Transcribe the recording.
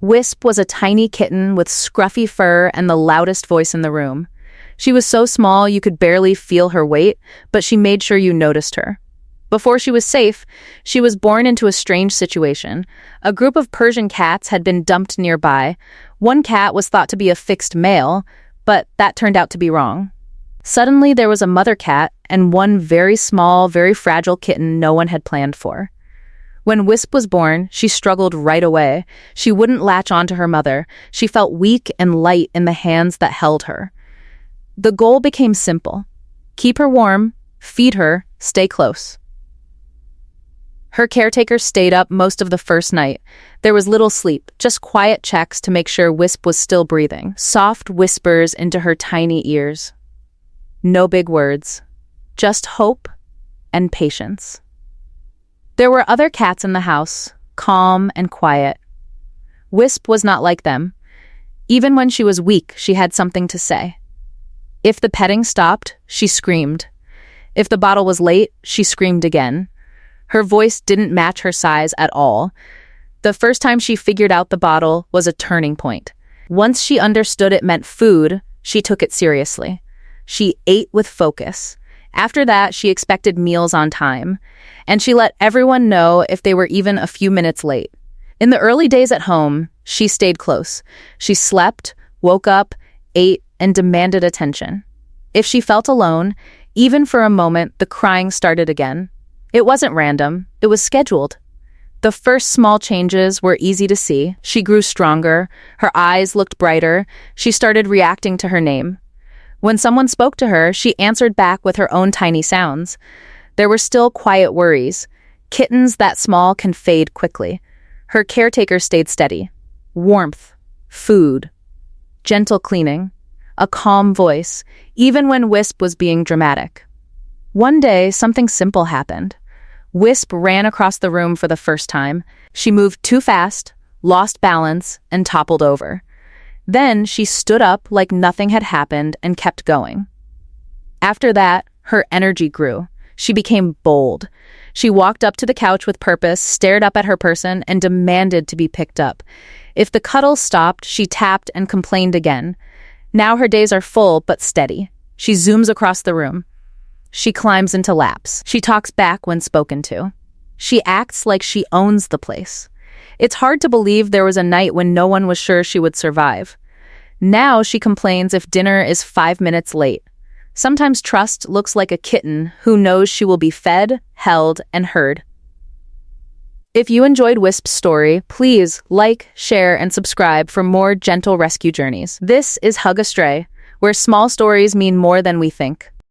Wisp was a tiny kitten with scruffy fur and the loudest voice in the room. She was so small you could barely feel her weight, but she made sure you noticed her. Before she was safe, she was born into a strange situation. A group of Persian cats had been dumped nearby. One cat was thought to be a fixed male, but that turned out to be wrong. Suddenly, there was a mother cat and one very small, very fragile kitten no one had planned for. When Wisp was born, she struggled right away. She wouldn't latch onto her mother. She felt weak and light in the hands that held her. The goal became simple. Keep her warm, feed her, stay close. Her caretaker stayed up most of the first night. There was little sleep, just quiet checks to make sure Wisp was still breathing, soft whispers into her tiny ears. No big words, just hope and patience. There were other cats in the house, calm and quiet. Wisp was not like them. Even when she was weak, she had something to say. If the petting stopped, she screamed. If the bottle was late, she screamed again. Her voice didn't match her size at all. The first time she figured out the bottle was a turning point. Once she understood it meant food, she took it seriously. She ate with focus. After that, she expected meals on time, and she let everyone know if they were even a few minutes late. In the early days at home, she stayed close. She slept, woke up, ate, and demanded attention. If she felt alone, even for a moment, the crying started again. It wasn't random, it was scheduled. The first small changes were easy to see. She grew stronger, her eyes looked brighter, she started reacting to her name. When someone spoke to her, she answered back with her own tiny sounds. There were still quiet worries. Kittens that small can fade quickly. Her caretaker stayed steady. Warmth, food, gentle cleaning, a calm voice, even when Wisp was being dramatic. One day, something simple happened. Wisp ran across the room for the first time. She moved too fast, lost balance, and toppled over. Then she stood up like nothing had happened and kept going. After that, her energy grew. She became bold. She walked up to the couch with purpose, stared up at her person, and demanded to be picked up. If the cuddle stopped, she tapped and complained again. Now her days are full but steady. She zooms across the room. She climbs into laps. She talks back when spoken to. She acts like she owns the place. It's hard to believe there was a night when no one was sure she would survive. Now she complains if dinner is 5 minutes late. Sometimes Trust looks like a kitten who knows she will be fed, held, and heard. If you enjoyed Wisp's story, please like, share, and subscribe for more gentle rescue journeys. This is Hug a Stray, where small stories mean more than we think.